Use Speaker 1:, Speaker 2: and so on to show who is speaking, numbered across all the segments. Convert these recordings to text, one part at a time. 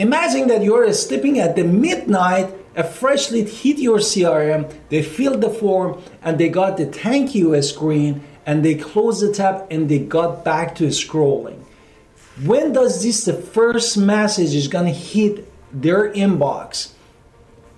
Speaker 1: Imagine that you're sleeping at the midnight, a fresh lead hit your CRM, they filled the form, and they got the thank you screen, and they closed the tab, and they got back to scrolling. When does the first message is gonna hit their inbox?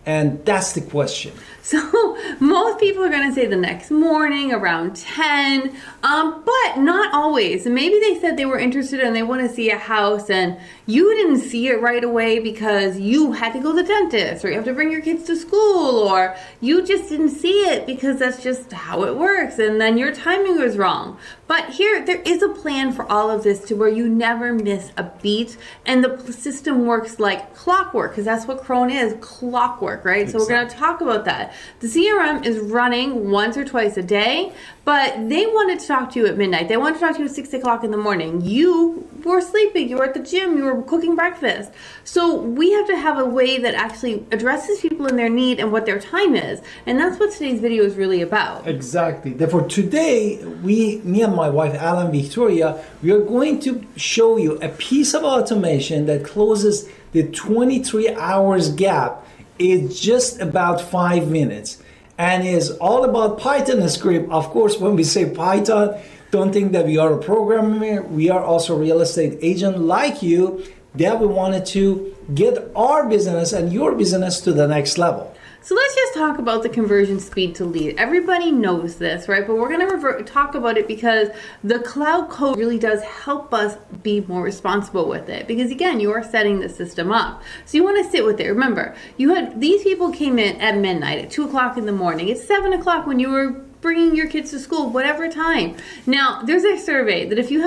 Speaker 1: And that's the question.
Speaker 2: So most people are going to say the next morning around 10, but not always. And maybe they said they were interested and they want to see a house and you didn't see it right away because you had to go to the dentist or you have to bring your kids to school or you just didn't see it because that's just how it works and then your timing was wrong. But here, there is a plan for all of this to where you never miss a beat and the system works like clockwork because that's what Crone is, clockwork, right? Exactly. So we're going to talk about that. The CRM is running once or twice a day, but they wanted to talk to you at midnight. They wanted to talk to you at 6 o'clock in the morning. You were sleeping, you were at the gym, you were cooking breakfast. So we have to have a way that actually addresses people in their need and what their time is. And that's what today's video is really about.
Speaker 1: Exactly. Therefore, today, me and my wife, Alan Victoria, we are going to show you a piece of automation that closes the 23 hours gap in just about 5 minutes and is all about Python script. Of course, when we say Python, don't think that we are a programmer. We are also a real estate agent like you that we wanted to get our business and your business to the next level.
Speaker 2: So let's just talk about the conversion speed to lead. Everybody knows this, right? But we're going to talk about it because the cloud code really does help us be more responsible with it. Because again, you are setting the system up. So you want to sit with it. Remember, these people came in at midnight, at 2 o'clock in the morning. It's 7 o'clock when you were bringing your kids to school, whatever time. Now, there's a survey that if you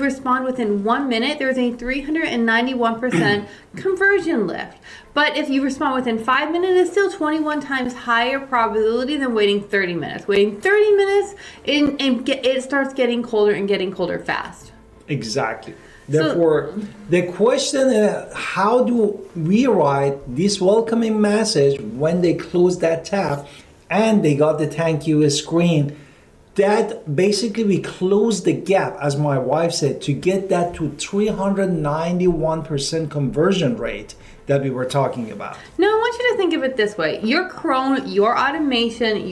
Speaker 2: respond within 1 minute, there's a 391% conversion lift. But if you respond within 5 minutes, it's still 21 times higher probability than waiting 30 minutes. Waiting 30 minutes, it starts getting colder and getting colder fast.
Speaker 1: Exactly. Therefore, the question is, how do we write this welcoming message when they close that tab and they got the thank you screen? That basically we close the gap, as my wife said, to get that to 391% conversion rate that we were talking about.
Speaker 2: Now, I want you to think of it this way. Your Crone, your automation,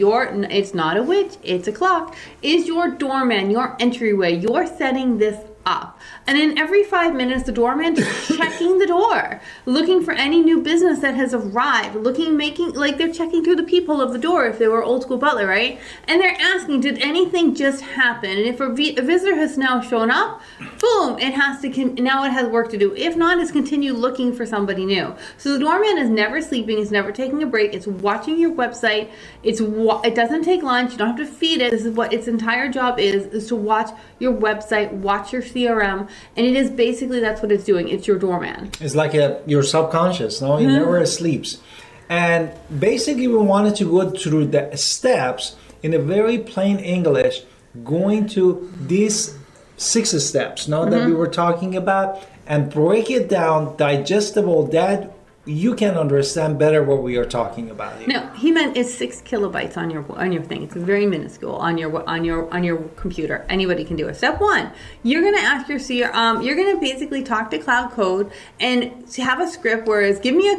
Speaker 2: it's not a witch, it's a clock, is your doorman, your entryway. You're setting this up. And in every 5 minutes, the doorman's checking the door, looking for any new business that has arrived, they're checking through the peephole of the door if they were old school butler, right? And they're asking, did anything just happen? And if a visitor has now shown up, boom, now it has work to do. If not, it's continue looking for somebody new. So the doorman is never sleeping, it's never taking a break, it's watching your website, it doesn't take lunch, you don't have to feed it. This is what its entire job is to watch your website, watch your CRM, and it is basically, that's what it's doing. It's your doorman.
Speaker 1: It's like your subconscious, no? It never sleeps. And basically we wanted to go through the steps in a very plain English, going to these 6 steps that we were talking about, and break it down digestible that you can understand better what we are talking about here.
Speaker 2: No, he meant it's 6 kilobytes on your thing. It's very minuscule on your computer. Anybody can do it. Step 1, you're gonna ask your you're gonna basically talk to Cloud Code and have a script where it's give me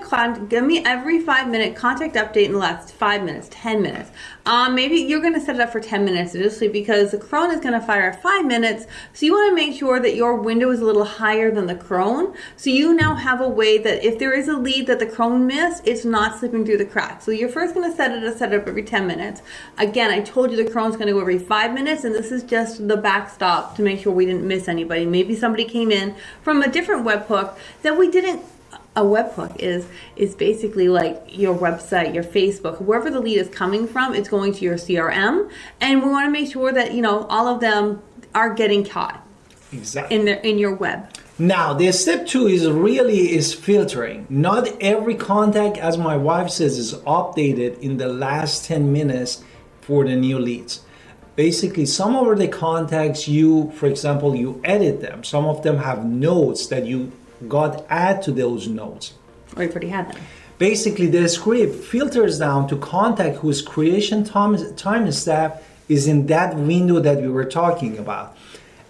Speaker 2: every 5 minute contact update in the last 5 minutes, 10 minutes. Maybe you're gonna set it up for 10 minutes initially because the Crone is gonna fire at 5 minutes. So you want to make sure that your window is a little higher than the Crone. So you now have a way that if there is a lead that the Crone missed, it's not slipping through the cracks. So you're first going to set it up every 10 minutes. Again, I told you the Crone's going to go every 5 minutes, and this is just the backstop to make sure we didn't miss anybody. Maybe somebody came in from a different webhook that we didn't. A webhook is basically like your website, your Facebook, wherever the lead is coming from, it's going to your CRM, and we want to make sure that all of them are getting caught.
Speaker 1: Exactly.
Speaker 2: In your web.
Speaker 1: Now, the step 2 is filtering. Not every contact, as my wife says, is updated in the last 10 minutes for the new leads. Basically, some of the contacts for example, you edit them. Some of them have notes that you got add to those notes.
Speaker 2: Or you already had them.
Speaker 1: Basically, the script filters down to contact whose creation time stamp is in that window that we were talking about.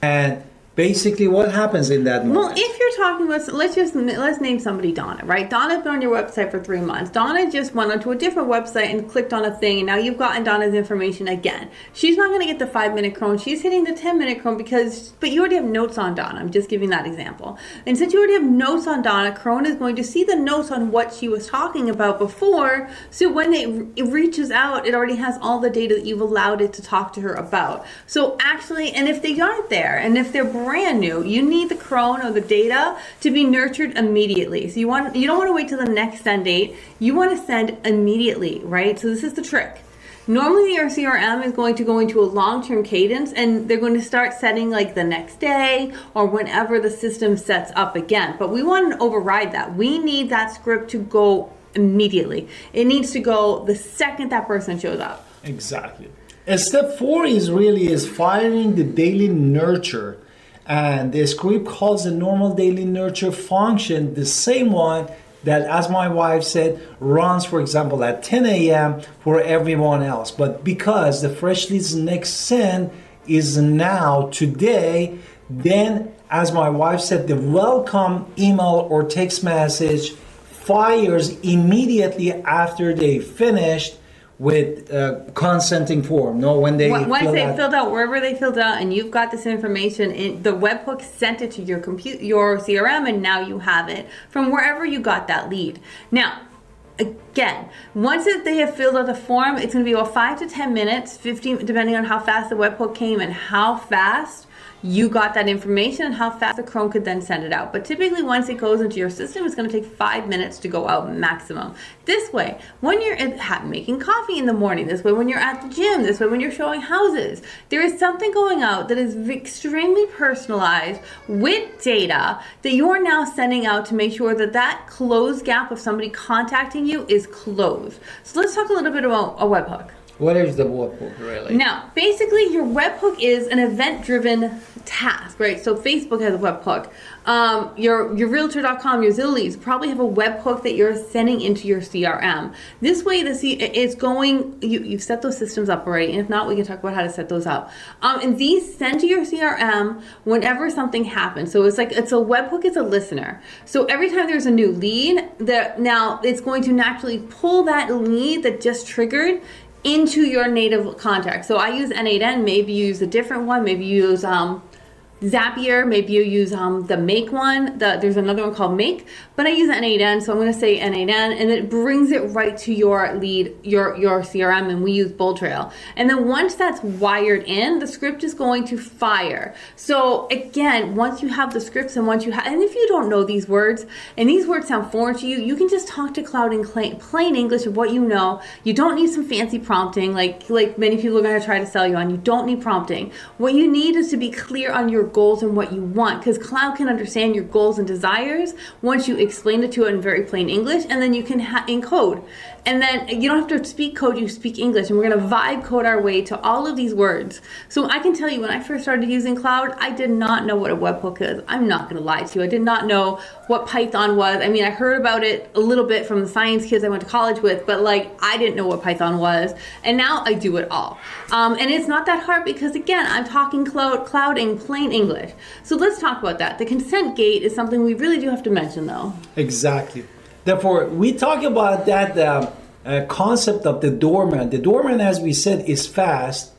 Speaker 1: And basically, what happens in that moment?
Speaker 2: Well, if you're you're talking about, let's name somebody Donna, right? Donna's been on your website for 3 months. Donna just went onto a different website and clicked on a thing, and now you've gotten Donna's information again. She's not going to get the 5-minute crone. She's hitting the 10-minute crone but you already have notes on Donna. I'm just giving that example. And since you already have notes on Donna, crone is going to see the notes on what she was talking about before. So when it reaches out, it already has all the data that you've allowed it to talk to her about. So actually, and if they aren't there, and if they're brand new, you need the crone or the data to be nurtured immediately. So you don't want to wait till the next send date. You want to send immediately, right? So this is the trick. Normally your CRM is going to go into a long-term cadence, and they're going to start setting like the next day or whenever the system sets up again. But we want to override that. We need that script to go immediately. It needs to go the second that person shows up.
Speaker 1: Exactly. And step 4 is firing the daily nurture. And the script calls the normal daily nurture function the same one that, as my wife said, runs, for example, at 10 a.m. for everyone else. But because the fresh leads next send is now, today, then, as my wife said, the welcome email or text message fires immediately after they finished with consenting form. No, when they
Speaker 2: once they filled out wherever they filled out, and you've got this information, the webhook sent it to your your CRM, and now you have it from wherever you got that lead. Now, again, once they have filled out the form, it's going to be about 5 to 10 minutes, 15, depending on how fast the webhook came and how fast you got that information and how fast the crone could then send it out. But typically once it goes into your system, it's going to take 5 minutes to go out maximum. This way, when you're making coffee in the morning, this way when you're at the gym, this way when you're showing houses, there is something going out that is extremely personalized with data that you are now sending out to make sure that that closed gap of somebody contacting you is closed. So let's talk a little bit about a webhook.
Speaker 1: What is the webhook really?
Speaker 2: Now, basically, your webhook is an event-driven task, right? So Facebook has a webhook. Your Realtor.com, your Zillies probably have a webhook that you're sending into your CRM. This way, it's going. You've set those systems up already, and if not, we can talk about how to set those up. And these send to your CRM whenever something happens. So it's a webhook is a listener. So every time there's a new lead, now it's going to naturally pull that lead that just triggered into your native contact. So I use N8N, maybe you use a different one, maybe you use Zapier, maybe you use the Make one. There's another one called Make, but I use N8N, so I'm going to say N8N, and it brings it right to your lead, your CRM, and we use Bold Trail. And then once that's wired in, the script is going to fire. So again, once you have the scripts and and if you don't know these words, and these words sound foreign to you, you can just talk to Cloud in plain English of what you know. You don't need some fancy prompting like many people are going to try to sell you on. You don't need prompting. What you need is to be clear on your goals and what you want, because Cloud can understand your goals and desires once you explain it to it in very plain English, and then you can encode. And then you don't have to speak code, you speak English, and we're going to vibe code our way to all of these words. So I can tell you, when I first started using Cloud, I did not know what a webhook is. I'm not going to lie to you. I did not know what Python was. I mean, I heard about it a little bit from the science kids I went to college with, but I didn't know what Python was. And now I do it all. And it's not that hard because, again, I'm talking Cloud in plain English. So let's talk about that. The consent gate is something we really do have to mention, though.
Speaker 1: Exactly. Therefore, we talk about that concept of the doorman. The doorman, as we said, is fast,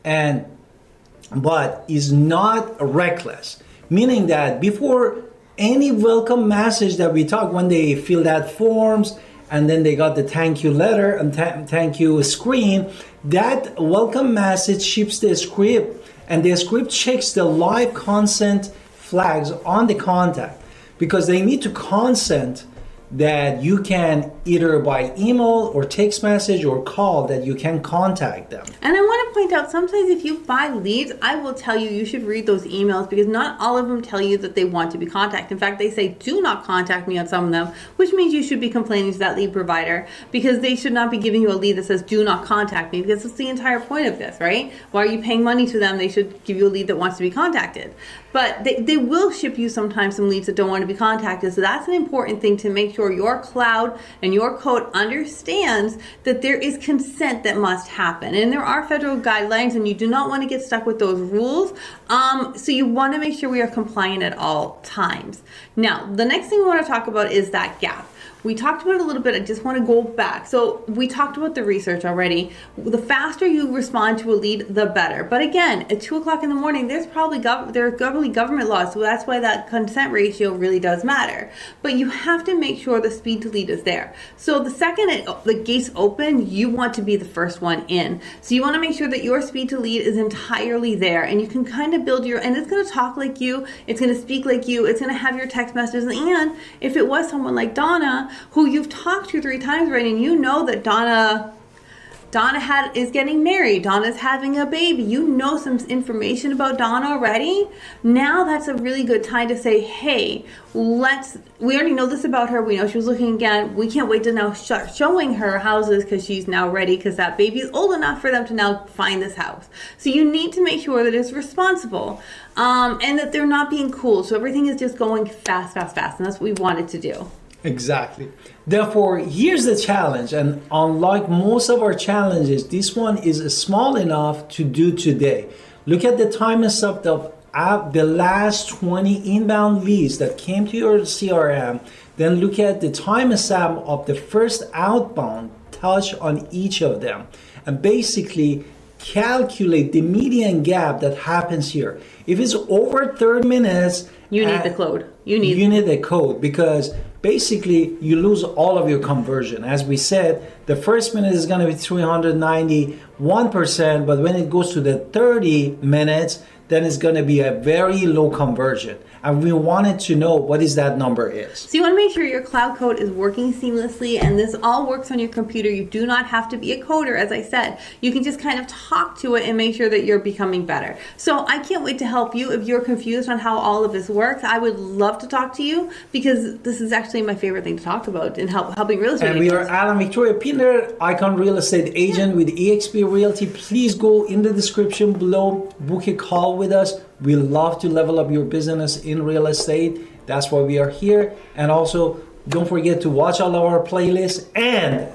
Speaker 1: but is not reckless. Meaning that before any welcome message that we talk, when they fill that forms and then they got the thank you letter and thank you screen, that welcome message ships the script, and the script checks the live consent flags on the contact, because they need to consent that you can, either by email or text message or call, that you can contact them.
Speaker 2: And I want to point out, sometimes if you buy leads, I will tell you should read those emails, because not all of them tell you that they want to be contacted. In fact, they say do not contact me on some of them, which means you should be complaining to that lead provider, because they should not be giving you a lead that says do not contact me, because that's the entire point of this, right? Why are you paying money to them? They should give you a lead that wants to be contacted. But they will ship you sometimes some leads that don't want to be contacted. So that's an important thing to make sure sure your cloud and your code understands that there is consent that must happen. And there are federal guidelines, and you do not want to get stuck with those rules. So you want to make sure we are compliant at all times. Now, the next thing we want to talk about is that gap. We talked about it a little bit. I just want to go back. So we talked about the research already. The faster you respond to a lead, the better. But again, at 2 o'clock in the morning, there's probably government laws. So that's why that consent ratio really does matter. But you have to make sure the speed to lead is there. So the second the gates open, you want to be the first one in. So you want to make sure that your speed to lead is entirely there, and you can kind of build and it's going to talk like you, it's going to speak like you, it's going to have your text messages. And if it was someone like Donna, who you've talked to 3 times already, and you know that Donna is getting married, Donna's having a baby, you know some information about Donna already, now that's a really good time to say, hey, we already know this about her, we know she was looking again, we can't wait to now start showing her houses because she's now ready, because that baby is old enough for them to now find this house. So you need to make sure that it's responsible, and that they're not being cool, so everything is just going fast, and that's what we wanted to do.
Speaker 1: Exactly. Therefore, here's the challenge, and unlike most of our challenges, this one is small enough to do today. Look at the timestamp of the last 20 inbound leads that came to your CRM. Then look at the timestamp of the first outbound touch on each of them, and basically calculate the median gap that happens here. If it's over 30 minutes,
Speaker 2: you need the code. You need
Speaker 1: the code, because basically you lose all of your conversion. As we said, the first minute is going to be 391%, but when it goes to the 30 minutes, then it's going to be a very low conversion. And we wanted to know what is that number is.
Speaker 2: So you want to make sure your cloud code is working seamlessly, and this all works on your computer. You do not have to be a coder, as I said. You can just kind of talk to it and make sure that you're becoming better. So I can't wait to help you. If you're confused on how all of this works, I would love to talk to you, because this is actually my favorite thing to talk about in helping real estate
Speaker 1: agents. And we are Alan Victoria Pinder, Icon Real Estate Agent with eXp Realty. Please go in the description below, book a call with us. We love to level up your business in real estate. That's why we are here. And also, don't forget to watch all of our playlists and